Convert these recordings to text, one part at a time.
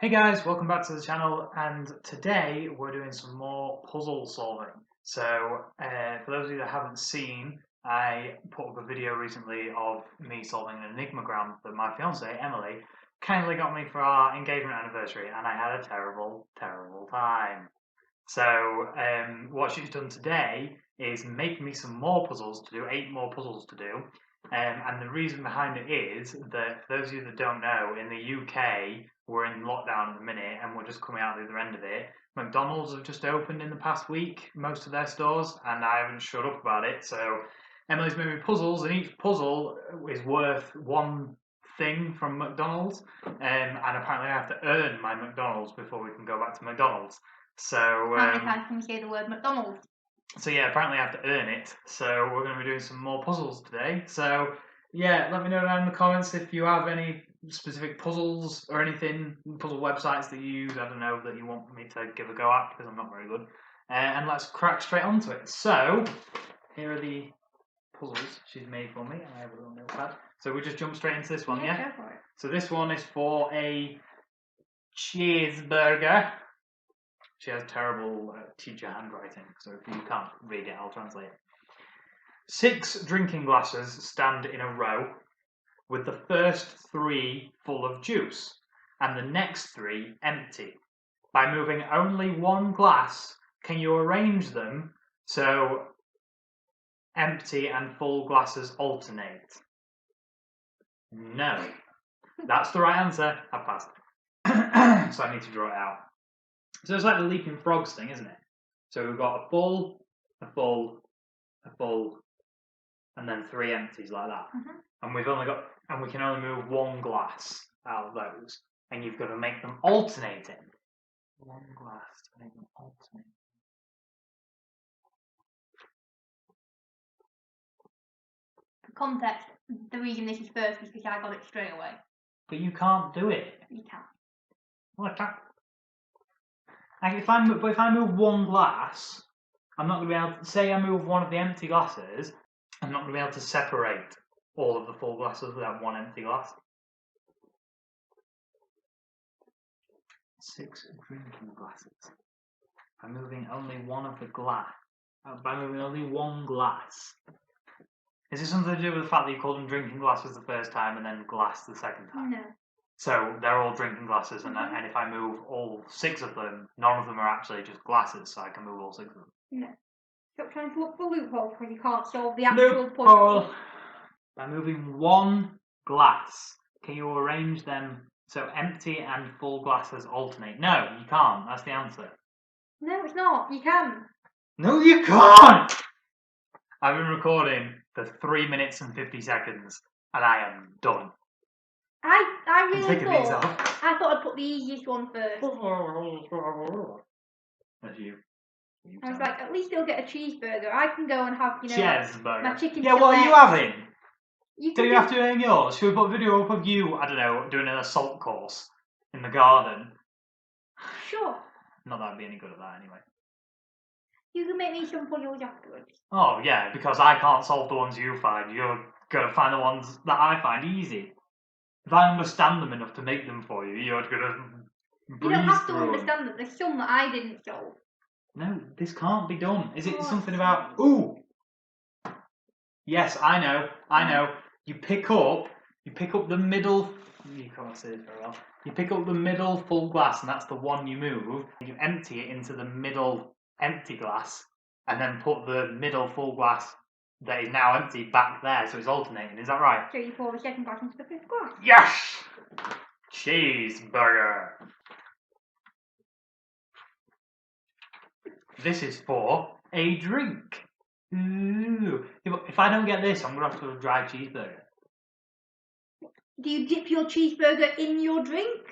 Hey guys, welcome back to the channel, and today we're doing some more puzzle solving. So, for those of you that haven't seen, I put up a video recently of me solving an enigmagram that my fiancée, Emily, kindly got me for our engagement anniversary, and I had a terrible, terrible time. So, what she's done today is make me some more puzzles to do, 8 more puzzles to do. And the reason behind it is that, for those of you that don't know, in the UK, we're in lockdown at the minute and we're just coming out the other end of it. McDonald's have just opened in the past week, most of their stores, and I haven't shut up about it. So Emily's made me puzzles, and each puzzle is worth one thing from McDonald's, and apparently I have to earn my McDonald's before we can go back to McDonald's. So how many times can you say the word McDonald's? So yeah, apparently I have to earn it. So we're going to be doing some more puzzles today. So yeah, let me know down in the comments if you have any specific puzzles or anything, puzzle websites that you use, I don't know, that you want me to give a go at, because I'm not very good. And let's crack straight onto it. So here are the puzzles she's made for me. I have a little notepad. So we just jump straight into this one, yeah? Go for it. So this one is for a cheeseburger. She has terrible teacher handwriting, so if you can't read it, I'll translate it. 6 drinking glasses stand in a row, with the first 3 full of juice, and the next 3 empty. By moving only one glass, can you arrange them so empty and full glasses alternate? No. That's the right answer. I've passed. So I need to draw it out. So it's like the leaping frogs thing, isn't it? So we've got a full, a full, a full, and then 3 empties like that. And we've only got, and we can only move one glass out of those. And you've got to make them alternating. One glass to make them alternate. For context, the reason this is first is because I got it straight away. But you can't do it. You can't. Well, I can't. If I move one glass, I'm not going to be able to, say I move one of the empty glasses, I'm not going to be able to separate all of the full glasses without one empty glass. 6 drinking glasses. By moving only one of the glass. By moving only one glass. Is this something to do with the fact that you called them drinking glasses the first time and then glass the second time? No. So they're all drinking glasses, and if I move all 6 of them, none of them are actually just glasses, so I can move all 6 of them. No. Stop trying to look for loopholes because you can't solve the actual puzzle. By moving one glass, can you arrange them so empty and full glasses alternate? No, you can't. That's the answer. No, it's not. You can. No, you can't! I've been recording for 3 minutes and 50 seconds, and I am done. I really thought I'd put the easiest one first. That's you. I was like, at least he'll get a cheeseburger. I can go and have, cheeseburger. My chicken. Yeah, what are you having? Do you have to do yours? Should we put a video up of you, I don't know, doing an assault course in the garden? Sure. Not that I'd be any good at that anyway. You can make me some puzzles afterwards. Oh, yeah, because I can't solve the ones you find. You're going to find the ones that I find easy. If I understand them enough to make them for you, you're going to breeze through them. You don't have to understand them. There's some that I didn't solve. No, this can't be done. Is it something about... Ooh! Yes, I know. You pick up the middle... You can't see it very well. You pick up the middle full glass, and that's the one you move. You empty it into the middle empty glass, and then put the middle full glass that is now empty back there, so it's alternating. Is that right? So you pour the second glass into the first glass. Yes! Cheeseburger. This is for a drink. Ooh. If I don't get this, I'm going to have to have a dry cheeseburger. Do you dip your cheeseburger in your drink?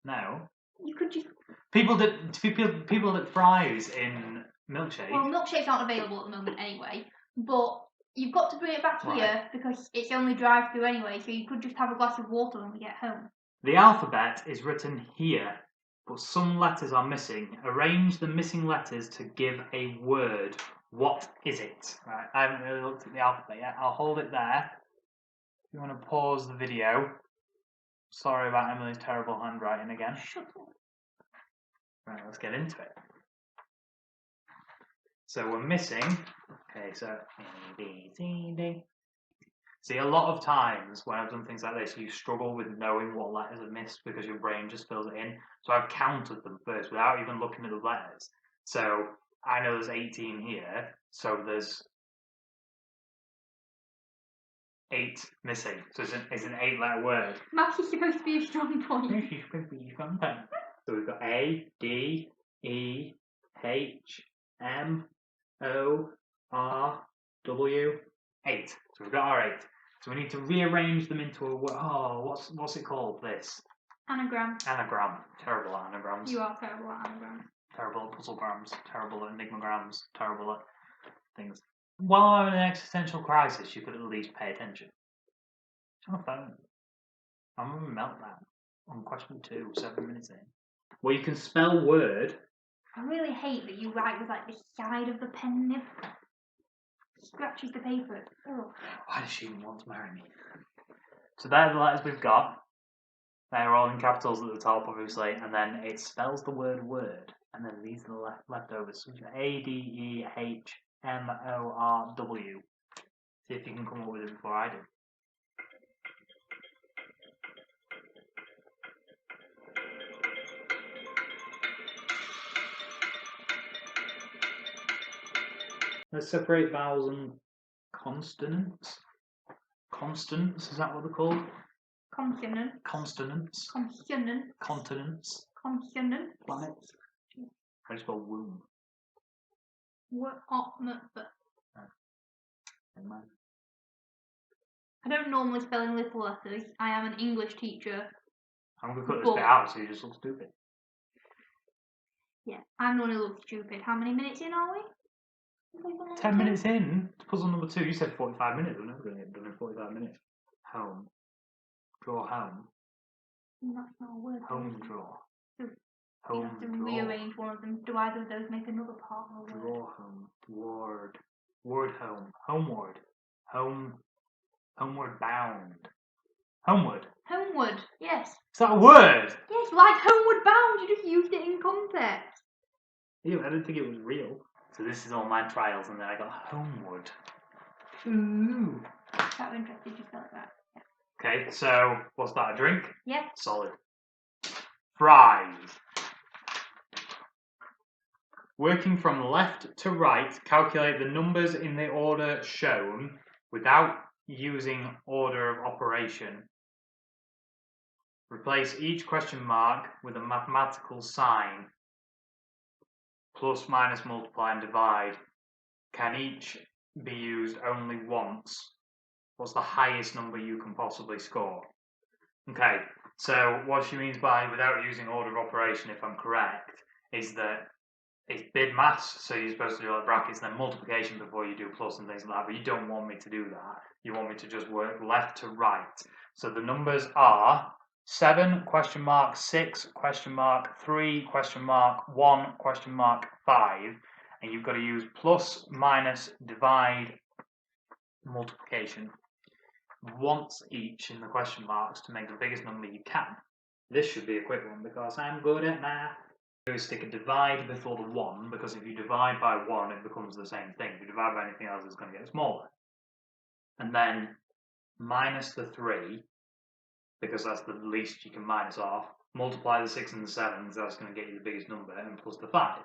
No. You could just... People dip fries in milkshake. Well, milkshakes aren't available at the moment anyway, but you've got to bring it back here because it's only drive-through anyway, so you could just have a glass of water when we get home. The alphabet is written here, but some letters are missing. Arrange the missing letters to give a word. What is it? Right, I haven't really looked at the alphabet yet. I'll hold it there. If you want to pause the video, Sorry about Emily's terrible handwriting again. Shut up. Right, let's get into it. So we're missing. Okay, so A, B, C, D. See, a lot of times when I've done things like this, you struggle with knowing what letters are missed because your brain just fills it in. So I've counted them first without even looking at the letters. So I know there's 18 here, so there's 8 missing. So it's an 8-letter word. Maths is supposed to be a strong point. This is supposed to be something. So we've got A, D, E, H, M, O, R, W, 8. So we've got our 8. So we need to rearrange them into a word. Oh, what's it called? This Anagram. anagram. Terrible at anagrams. You are terrible at anagrams. Terrible at puzzlegrams. Terrible at enigmagrams. Terrible at things. While I'm in an existential crisis, you could at least pay attention. It's on the phone. I'm having a meltdown on question 2, 7 minutes in. Well, you can spell word. I really hate that you write with like the side of the pen nib. Scratches the paper. Oh. Why does she even want to marry me? So they're the letters we've got. They're all in capitals at the top, obviously, and then it spells the word word. And then these are the leftovers. So A, D, E, H, M, O, R, W. See if you can come up with it before I do. Let's separate vowels and consonants. Consonants, is that what they're called? Consonant. Consonants. Consonant. Continents. Consonant. Planets. How do you spell womb? I don't normally spell in little letters. I am an English teacher. I'm going to cut this bit out so you just look stupid. Yeah, I'm the one who looks stupid. How many minutes in are we? 10 minutes in. Puzzle number 2. You said 45 minutes. We're never going to get done in 45 minutes. Home. Draw home. That's not a word. Home draw. So home you have to draw. rearrange one of them. Do either of those make another part of a word? Draw home. Word. Word home. Homeward. Home. Homeward bound. Homeward. Homeward, yes. Is that a word? Yes, like homeward bound. You just used it in context. Ew, I didn't think it was real. So this is all my trials, and then I got homeward. Ooh. That was interesting. Just spell it right. Yeah. Okay, so what's that? A drink? Yeah. Solid. Fries. Working from left to right, calculate the numbers in the order shown without using order of operation. Replace each question mark with a mathematical sign. Plus, minus, multiply, and divide. Can each be used only once? What's the highest number you can possibly score? Okay, so what she means by without using order of operation, if I'm correct, is that it's bid maths, so you're supposed to do like brackets and then multiplication before you do plus and things like that, but you don't want me to do that. You want me to just work left to right. So the numbers are 7, question mark, 6, question mark, 3, question mark, 1, question mark, 5. And you've got to use plus, minus, divide, multiplication once each in the question marks to make the biggest number you can. This should be a quick one because I'm good at math. Do stick a divide before the 1 because if you divide by 1 it becomes the same thing. If you divide by anything else it's going to get smaller. And then minus the 3 because that's the least you can minus off. Multiply the 6 and the 7, so that's going to get you the biggest number, and plus the 5.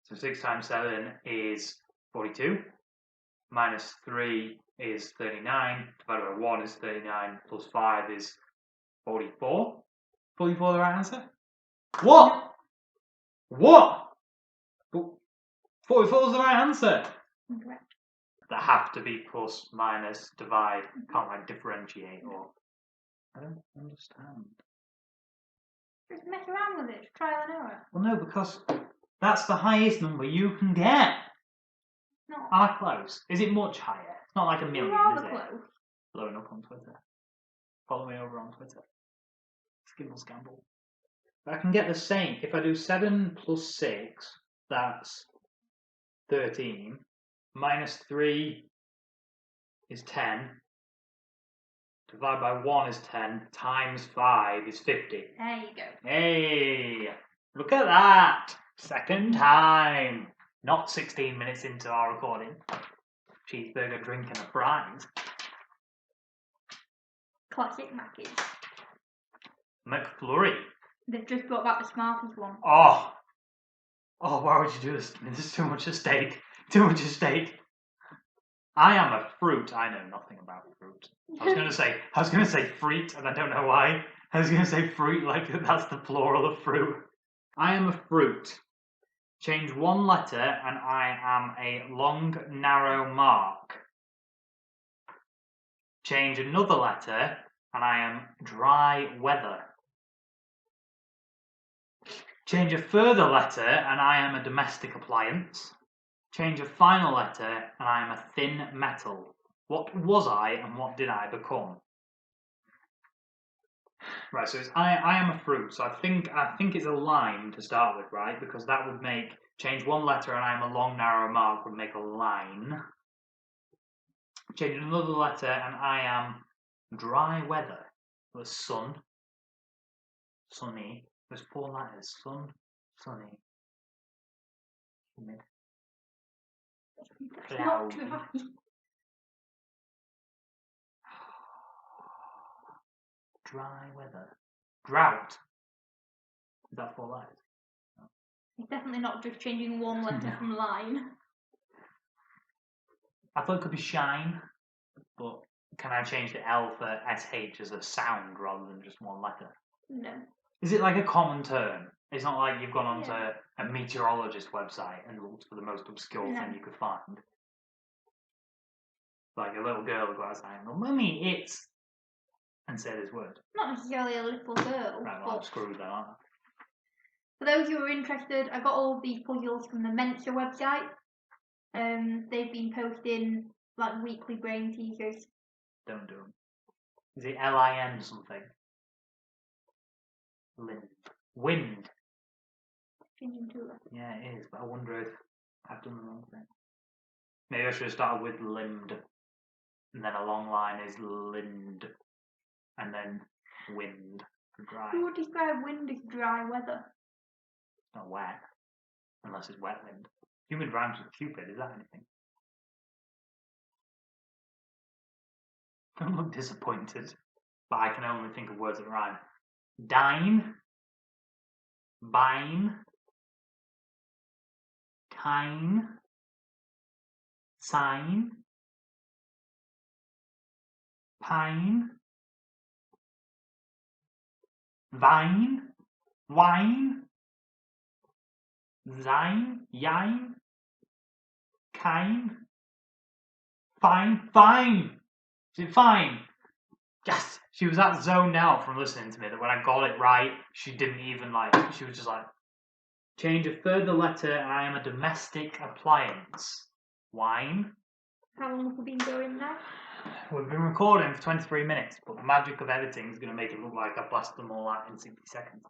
So 6 times 7 is 42. Minus 3 is 39. Divided by 1 is 39. Plus 5 is 44. 44 the right answer? What? What? 44 is the right answer. Correct. That have to be plus, minus, divide. Can't like differentiate or. I don't understand. Just mess around with it. Trial and error. Well, no, because that's the highest number you can get. No. How close? Is it much higher? It's not like a million, Rather is it? close. Blowing up on Twitter. Follow me over on Twitter. Skimble-Skamble. I can get the same. If I do 7 plus 6, that's 13. Minus 3 is 10. Divided by 1 is 10, times 5 is 50. There you go. Hey, look at that! Second time. Not 16 minutes into our recording. Cheeseburger, drink and a fries. Classic Mackies. McFlurry. They've just brought back the Smarties one. Oh, why would you do this to me? This is too much at stake. Too much at stake. I am a fruit. I know nothing about fruit. I was gonna say fruit, and I don't know why. I was gonna say fruit like that's the plural of fruit. I am a fruit. Change one letter, and I am a long, narrow mark. Change another letter, and I am dry weather. Change a further letter, and I am a domestic appliance. Change a final letter, and I am a thin metal. What was I, and what did I become? Right, so it's I am a fruit. So I think it's a line to start with, right? Because that would make change one letter, and I am a long, narrow mark would make a line. Change another letter, and I am dry weather. The sun, sunny. There's 4 letters. Sun, sunny, humid, Not cloudy. dry. Dry weather. Drought. Is that 4 letters? It's definitely not just changing one letter from line. I thought it could be shine, but can I change the L for SH as a sound rather than just one letter? No. Is it like a common term? It's not like you've gone onto a meteorologist website and looked for the most obscure thing you could find. Like a little girl will go outside and go, "Mummy, it's..." and say this word. Not necessarily a little girl. Right, well, I'm screwed then, aren't I? For those who are interested, I got all of these puzzles from the Mensa website. They've been posting like weekly brain teasers. Don't do them. Is it LIN something? Wind. Yeah, it is, but I wonder if I've done the wrong thing. Maybe I should have started with limbed, and then a long line is lind, and then wind for dry. Who would describe wind as dry weather? It's not wet, unless it's wet wind. Humid rhymes with Cupid, is that anything? Don't look disappointed, but I can only think of words that rhyme. Dine, bine, tine, sign, pine, vine, wine, sein, yine, kine, fine. Is it fine? Yes! She was that zoned out from listening to me that when I got it right, she didn't even she was just like, change a further letter and I am a domestic appliance. Wine. How long have we been going now? We've been recording for 23 minutes, but the magic of editing is going to make it look like I've blasted them all out in 60 seconds.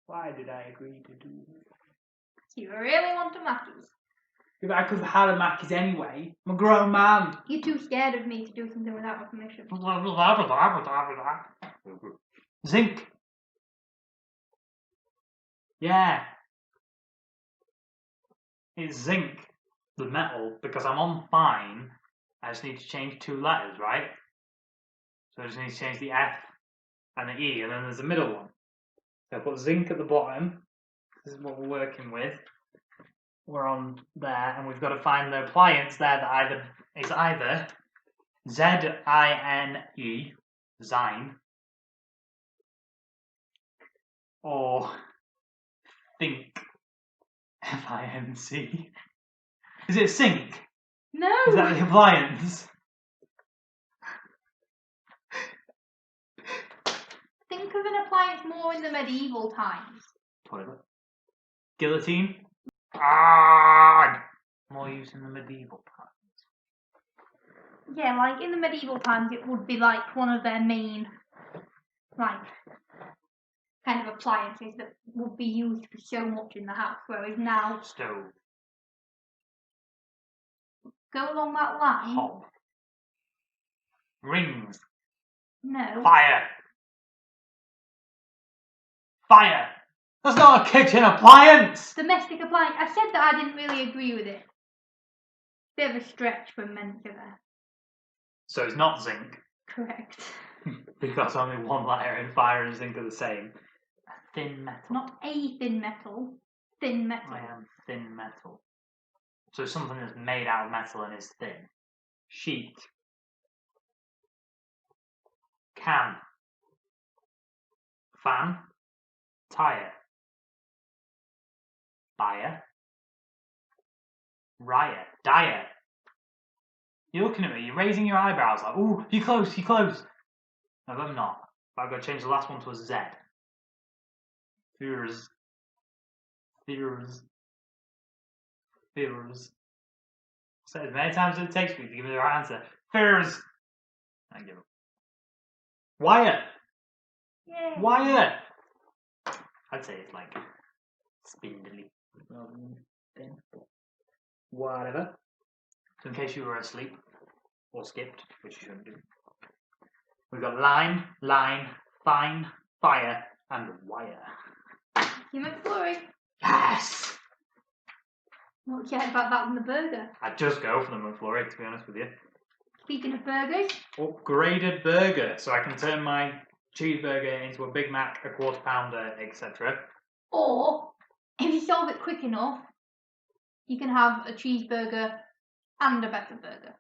Why did I agree to do this? You really want a Mackies? If I could have had a Mackies anyway, I'm a grown man. You're too scared of me to do something without my permission. Zinc. Yeah. It's zinc, the metal, because I'm on fine. I just need to change 2 letters, right? So I just need to change the F and the E, and then there's a middle one. So I put zinc at the bottom. This is what we're working with. We're on there, and we've got to find the appliance there that it's either Z-I-N-E, Zine, or think, F-I-N-C. Is it sink? No! Is that the appliance? Think of an appliance more in the medieval times. Toilet. Guillotine. More used in the medieval times. Yeah, like in the medieval times it would be like one of their main, like, kind of appliances that would be used for so much in the house, whereas now... Stove. Go along that line. Hob. Rings. No. Fire! Fire! That's not a kitchen appliance! Domestic appliance. I said that I didn't really agree with it. Bit of a stretch for Mensa there. So it's not zinc. Correct. Because only one letter in fire and zinc are the same. A thin metal. Not a thin metal. Thin metal. I am thin metal. So something that's made out of metal and is thin. Sheet. Can. Fan. Tire. Buyer. Riot. Diet. You're looking at me, you're raising your eyebrows like, ooh, you're close, you're close. No, I'm not. But I've got to change the last one to a Z. Fears. Fears. Fears. Say it as many times as it takes me to give me the right answer. Fears. I give up. Wire. Yay. Wire. I'd say it's like spindly rather than thin. Whatever. So in case you were asleep or skipped, which you shouldn't do, we've got line, fine, fire, and wire. You McFlurry. Yes! Not yet about that on the burger. I'd just go for the McFlurry, to be honest with you. Speaking of burgers. Upgraded burger, so I can turn my cheeseburger into a Big Mac, a quarter pounder, etc. Or, if you solve it quick enough, you can have a cheeseburger and a better burger.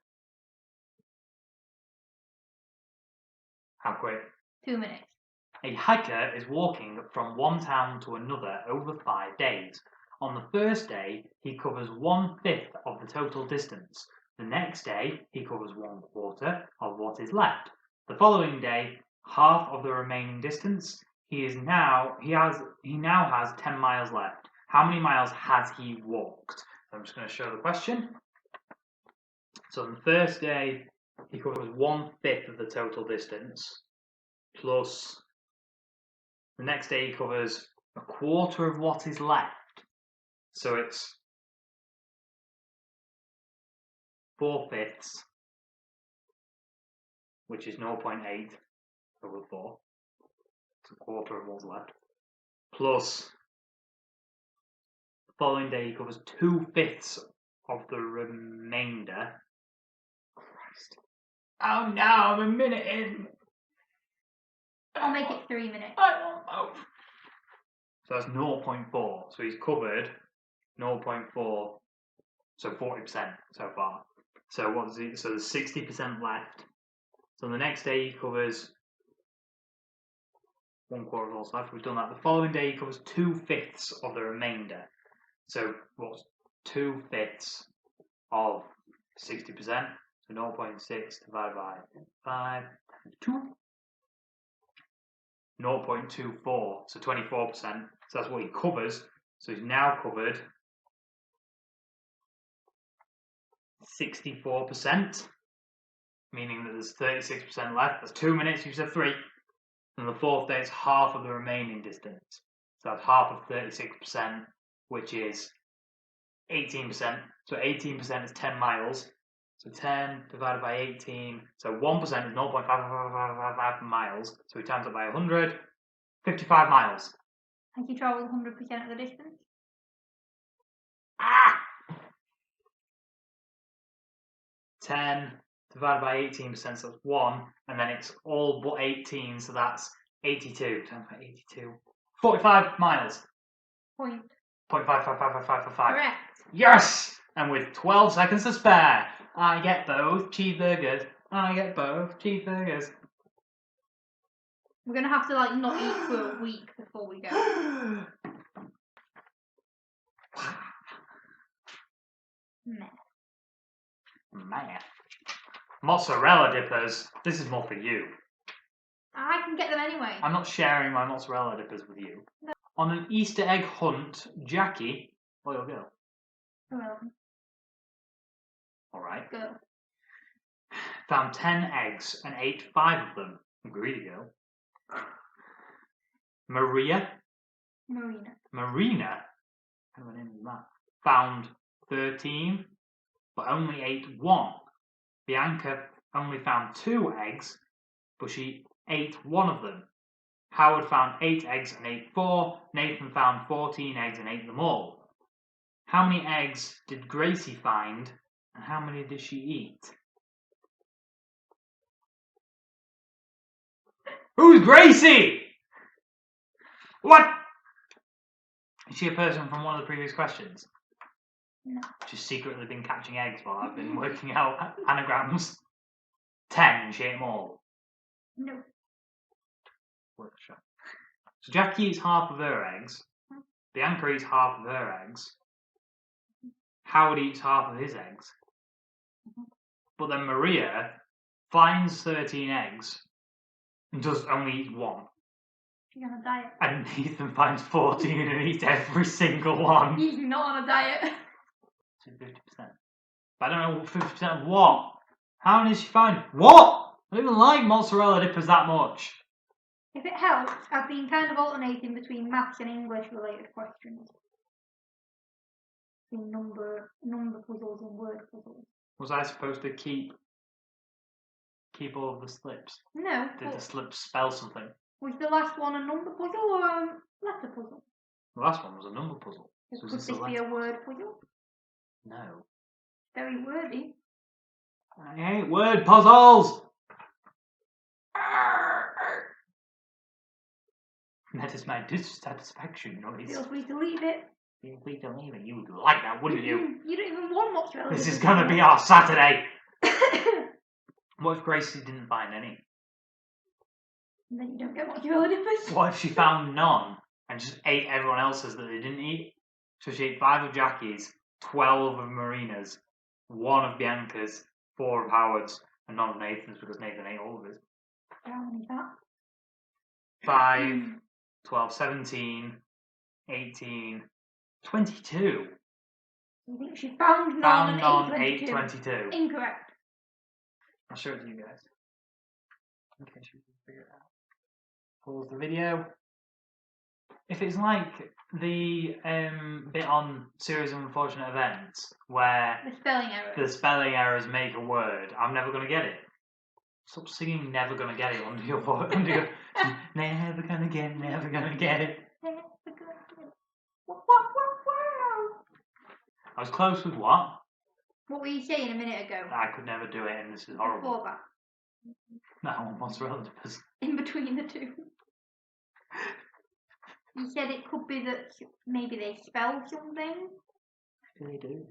How quick? 2 minutes. A hiker is walking from one town to another over 5 days. On the first day, he covers 1/5 of the total distance. The next day, he covers 1/4 of what is left. The following day, half of the remaining distance. He now has 10 miles left. How many miles has he walked? So I'm just going to show the question. So on the first day, he covers 1/5 of the total distance, plus the next day he covers 1/4 of what is left. So it's 4/5, which is 0.8 over 4. It's 1/4 of what's left. Plus, the following day he covers 2/5 of the remainder. Christ. Oh no, I'm a minute in. I'll make it 3 minutes. I don't know. So that's 0.4. So he's covered 0.4. So 40% so far. So what's he? So there's 60% left. So the next day he covers 1/4 of what's left. We've done that. The following day he covers 2/5 of the remainder. So what's 2/5 of 60%? So 0.6 divided by 5 times 2. 0.24, so 24%. So that's what he covers. So he's now covered 64%, meaning that there's 36% left. That's 2 minutes, you said 3. And the fourth day is half of the remaining distance. So that's half of 36%, which is 18%. So 18% is 10 miles. So 10 divided by 18. So 1% is 0.555 miles. So we times it by 100. 55 miles. Has he travelled 100% of the distance? Ah! 10 divided by 18%, so that's 1. And then it's all but 18, so that's 82. Times by 82. 45 miles. Point. 0.55555. Correct. Yes! And with 12 seconds to spare, I get both cheeseburgers. I get both cheeseburgers. We're going to have to like not eat for a week before we go. Math. Mozzarella dippers. This is more for you. I can get them anyway. I'm not sharing my mozzarella dippers with you. No. On an Easter egg hunt, Jackie, boy or girl? Alright. Girl. Found 10 eggs and ate 5 of them. Greedy girl. Marina. What kind of a name is that? Found 13, but only ate 1. Bianca only found 2 eggs, but she ate one of them. Howard found 8 eggs and ate 4. Nathan found 14 eggs and ate them all. How many eggs did Gracie find, and how many did she eat? Who's Gracie? What? Is she a person from one of the previous questions? No. She's secretly been catching eggs while I've been working out anagrams. 10 and she ate them all. No. Worth a shot. So Jackie eats half of her eggs. Bianca eats half of her eggs. Howard eats half of his eggs. But then Maria finds 13 eggs and does only eat one. She's on a diet. And Nathan finds 14 and eats every single one. He's not on a diet. 50%. But I don't know 50% of what. How many did she find? What? I don't even like mozzarella dippers that much. If it helps, I've been kind of alternating between maths and English related questions. Between number puzzles and word puzzles. Was I supposed to keep all of the slips? No. Did the slips spell something? Was the last one a number puzzle or a letter puzzle? The last one was a number puzzle. So So could this be a word puzzle? No. Very wordy. I hate word puzzles! That is my dissatisfaction noise. Feel free to leave it. Feel free to leave it. You would like that, wouldn't you? You don't even want mozzarella. This is gonna be our Saturday! What if Gracie didn't find any? And then you don't get mozzarella dippers. What if she found none and just ate everyone else's that they didn't eat? So she ate 5 of Jackie's, 12 of Marina's, 1 of Bianca's, 4 of Howard's, and none of Nathan's because Nathan ate all of his. How many is that? 5, 12, 17, 18, 22. You think she found none Found and none, ate 22. Incorrect. I'll show it to you guys. In case you can figure it out. Pause the video. If it's like the bit on Series of Unfortunate Events where The spelling error. the spelling errors make a word, I'm never going to get it. Stop singing Never Gonna Get It under your voice. Never gonna get it, never gonna get it. I was close with what? What were you saying a minute ago? I could never do it and this is horrible. Before that. No, I want mozzarella dippers. In between the two. You said it could be that maybe they spell something. What do they do?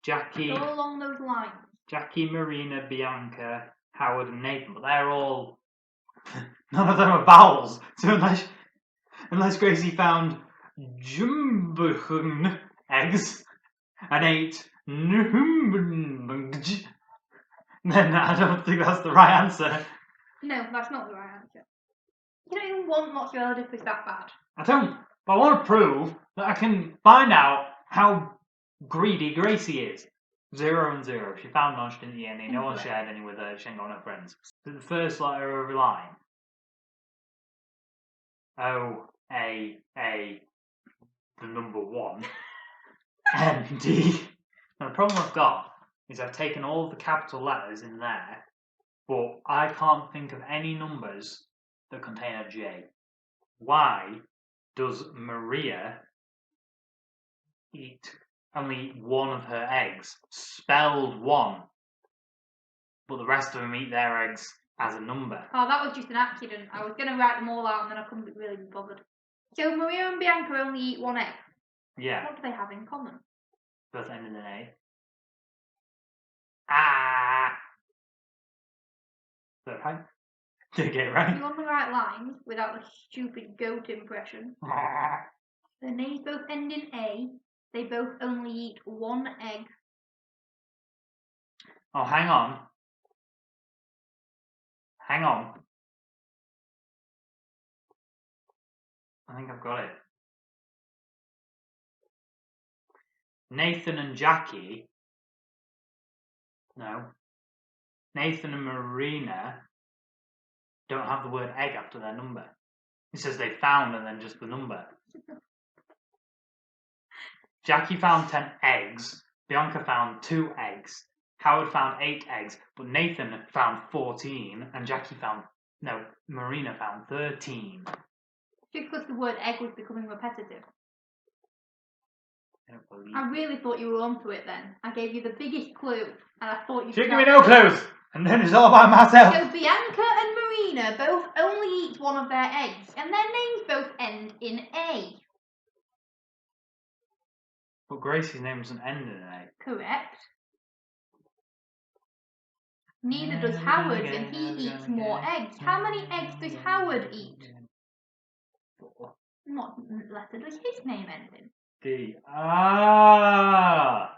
Jackie, Go along those lines. Jackie, Marina, Bianca, Howard and Nathan, but they're all... None of them are vowels. So unless Gracie found jumbuchen eggs and ate then I don't think that's the right answer. No, that's not the right answer. You don't even want mozzarella dippers that bad. I don't, but I want to prove that I can find out how greedy Gracie is. 0 and 0. She found none, she didn't eat any. No one shared any with her. She ain't got no friends. So the first letter of every line. O, A, the number 1. N, D. Now the problem I've got is I've taken all the capital letters in there, but I can't think of any numbers that contain a J. Why does Maria eat only 1 of her eggs, spelled 1, but the rest of them eat their eggs as a number? Oh, that was just an accident. I was going to write them all out and then I couldn't really be bothered. So Maria and Bianca only eat 1 egg. Yeah. What do they have in common? Both end in an A. Ah! Is that right? Did I get it right? You on the right lines without the stupid goat impression. Their names both end in A. They both only eat 1 egg. Oh, hang on. Hang on. I think I've got it. Nathan and Jackie. No. Nathan and Marina don't have the word egg after their number. It says they found and then just the number. Jackie found 10 eggs. Bianca found 2 eggs. Howard found 8 eggs. But Nathan found 14 and Jackie found No, Marina found 13. Just because the word egg was becoming repetitive. I don't believe I really thought you were onto it then. I gave you the biggest clue, and I thought you. She give me no clues, and then it's all about myself. So Bianca and Marina both only eat one of their eggs, and their names both end in A. But Gracie's name doesn't end in an A. Correct. Neither does Howard, and he eats more eggs. How many eggs does Howard eat? 4. What letter does his name end in? D. Ah!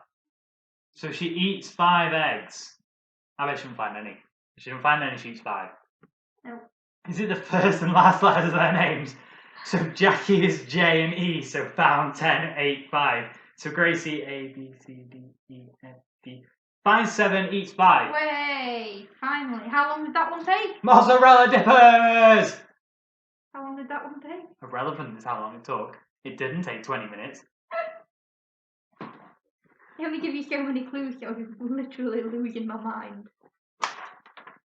So she eats 5 eggs. I bet she didn't find any. If she didn't find any, she eats 5. No. Is it the first and last letters of their names? So Jackie is J and E, so found 10, 8, 5. So Gracie, A, B, C, D, E, F, G. Finds 7, eats 5. Way! Finally. How long did that one take? Mozzarella dippers! How long did that one take? Irrelevant is how long it took. It didn't take 20 minutes. I only give you so many clues, so I'm literally losing my mind.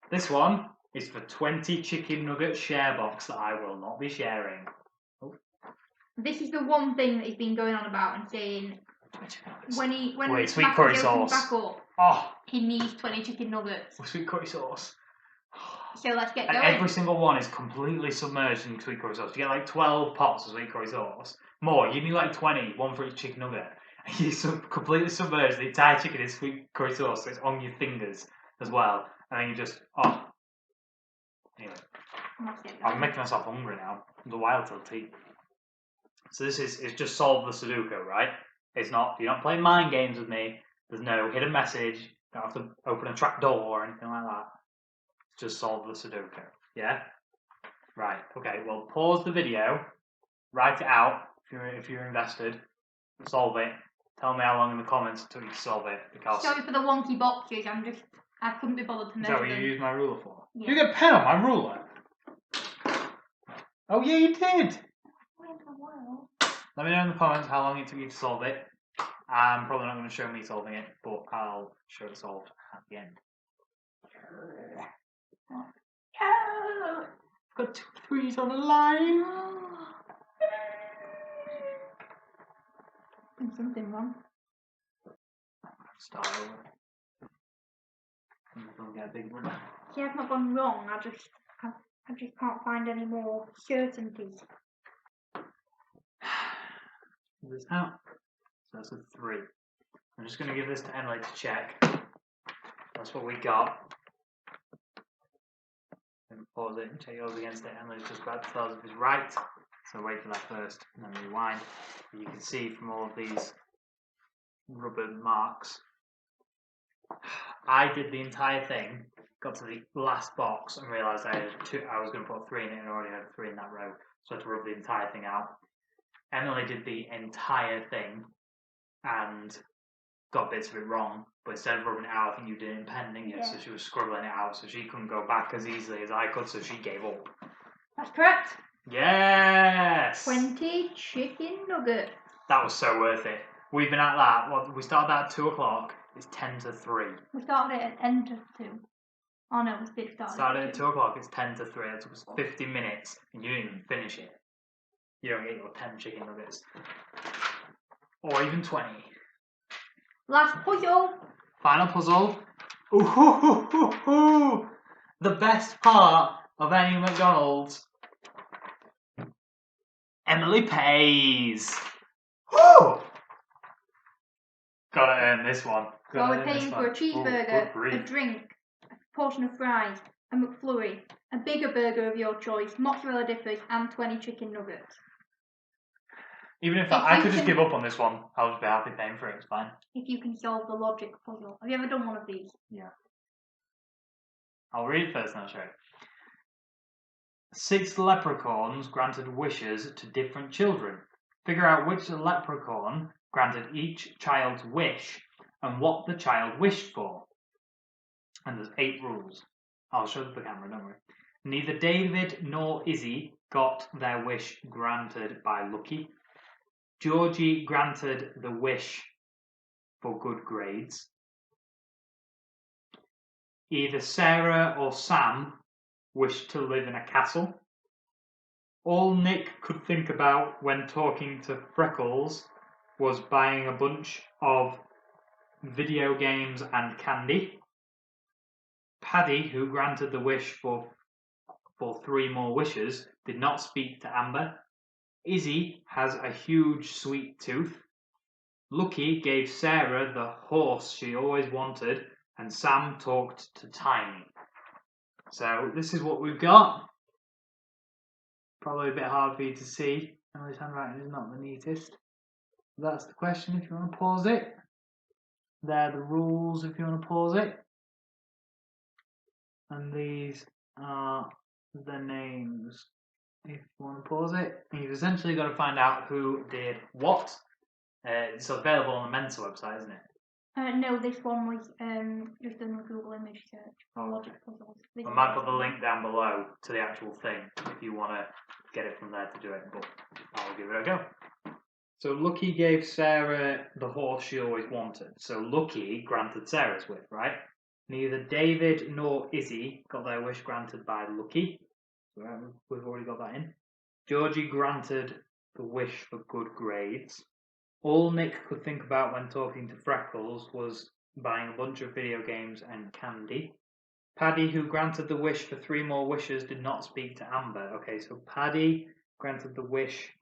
This one is for 20 chicken nugget share box that I will not be sharing. Oh. This is the one thing that he's been going on about and saying when sweet curry comes sauce. back up, Oh, he needs 20 chicken nuggets. sweet curry sauce. So let's get And going. every single one is completely submerged in sweet curry sauce. You get like 12 pots of sweet curry sauce. More, you need like 20, one for each chicken nugget. And you completely submerge the entire chicken in sweet curry sauce, so it's on your fingers as well. And then you just, oh. Anyway, I'm making myself hungry now. It's a while till tea. So this is just solve the Sudoku, right? It's not, you're not playing mind games with me. There's no hidden message. You don't have to open a trap door or anything like that. Just solve the Sudoku. Yeah? Right, okay, well pause the video, write it out if you're invested, solve it. Tell me how long in the comments it took you to solve it, because... Sorry for the wonky boxes, I couldn't be bothered to measure them. Is that what you used my ruler for? Yeah. You get a pen on my ruler? Oh yeah, you did! Let me know in the comments how long it took you to solve it. I'm probably not going to show me solving it, but I'll show it solved at the end. Got 2 3s on the line. There's something wrong. Start over. I'm going to get a big one. See, I've not gone wrong. I just can't find any more certainties. This out. So that's a 3. I'm just going to give this to Emily to check. That's what we got. And pause it and check yours against it. Emily's just about to tell us if it's right. So wait for that first and then rewind. You can see from all of these rubber marks. I did the entire thing, got to the last box and realised I was going to put 3 in it and I already had 3 in that row. So I had to rub the entire thing out. Emily did the entire thing and got bits of it wrong, but instead of rubbing it out, I think you did it in pen, didn't you? Yeah. So she was scribbling it out, so she couldn't go back as easily as I could, so she gave up. That's correct. Yes! 20 chicken nuggets. That was so worth it. We've been at that. Well, we started at 2 o'clock. It's 10 to 3. We started it at 10 to 2. Oh no, we did start. Started at 2 o'clock. It's 10 to 3. It took us 50 minutes, and you didn't even finish it. You don't get your 10 chicken nuggets, or even 20. Last puzzle. Final puzzle. Ooh, the best part of any McDonald's. Emily pays. Woo! Gotta earn this one. So we're paying for a cheeseburger, a drink, a portion of fries, a McFlurry, a bigger burger of your choice, mozzarella dippers, and 20 chicken nuggets. Even if I could just give up on this one, I'll just be happy paying for it, it's fine. If you can solve the logic puzzle. Have you ever done one of these? Yeah. I'll read it first and I'll show you. 6 leprechauns granted wishes to different children. Figure out which leprechaun granted each child's wish and what the child wished for. And there's 8 rules. I'll show the camera, don't worry. Neither David nor Izzy got their wish granted by Lucky. Georgie granted the wish for good grades. Either Sarah or Sam wished to live in a castle. All Nick could think about when talking to Freckles was buying a bunch of video games and candy. Paddy, who granted the wish for 3 more wishes, did not speak to Amber. Izzy has a huge sweet tooth. Lucky gave Sarah the horse she always wanted, and Sam talked to Tiny. So this is what we've got. Probably a bit hard for you to see. Emily's handwriting is not the neatest. That's the question if you want to pause it. They're the rules if you want to pause it. And these are the names if you want to pause it. And you've essentially got to find out who did what. It's available on the Mensa website, isn't it? No, this one was just on a Google image search for logic puzzles. I might put the link down below to the actual thing if you want to get it from there to do it, but I'll give it a go. So Lucky gave Sarah the horse she always wanted. So Lucky granted Sarah's wish, right? Neither David nor Izzy got their wish granted by Lucky. So we've already got that in. Georgie granted the wish for good grades. All Nick could think about when talking to Freckles was buying a bunch of video games and candy. Paddy, who granted the wish for 3 more wishes, did not speak to Amber. Okay, so Paddy granted the wish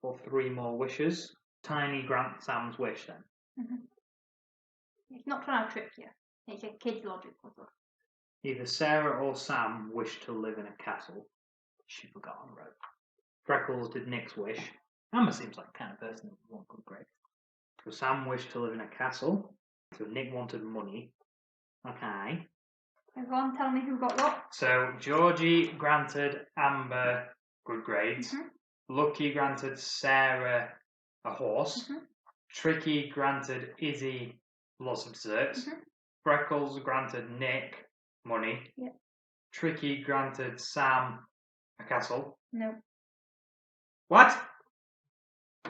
for 3 more wishes. Tiny grants Sam's wish then. Mm-hmm. It's not trying to trick you. It's a kid's logic puzzle. Either Sarah or Sam wished to live in a castle. She forgot on the road. Freckles did Nick's wish. Amber seems like the kind of person that would want good grades. So Sam wished to live in a castle. So Nick wanted money. Okay. Everyone tell me who got what. So Georgie granted Amber good grades. Mm-hmm. Lucky granted Sarah a horse. Mm-hmm. Tricky granted Izzy lots of desserts. Mm-hmm. Freckles granted Nick money. Yep. Tricky granted Sam a castle. No. What?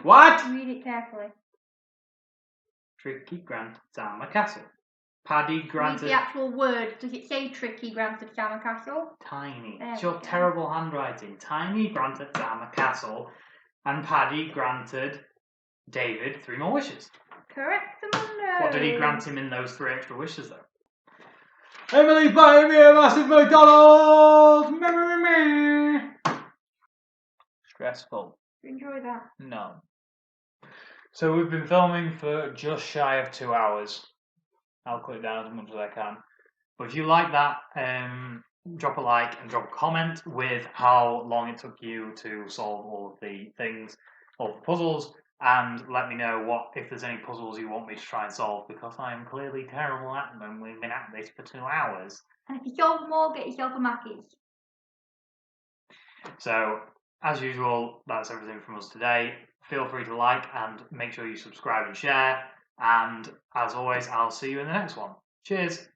What? Read it carefully. Tricky granted Sam a castle. Paddy granted... Read the actual word. Does it say Tricky granted Sam a castle? Tiny. There It's your terrible handwriting. Tiny granted Sam a castle. And Paddy granted David 3 more wishes. Correct, Amanda. What did he grant him in those 3 extra wishes, though? Emily's buying me a massive McDonald's! Stressful. Enjoy that. No. So we've been filming for just shy of 2 hours. I'll cut it down as much as I can. But if you like that, drop a like and drop a comment with how long it took you to solve all of the things, all the puzzles, and let me know if there's any puzzles you want me to try and solve, because I am clearly terrible at them. We've been at this for 2 hours. And if you solve more, get yourself a Mackey's. So, as usual, that's everything from us today. Feel free to like and make sure you subscribe and share. And as always, I'll see you in the next one. Cheers.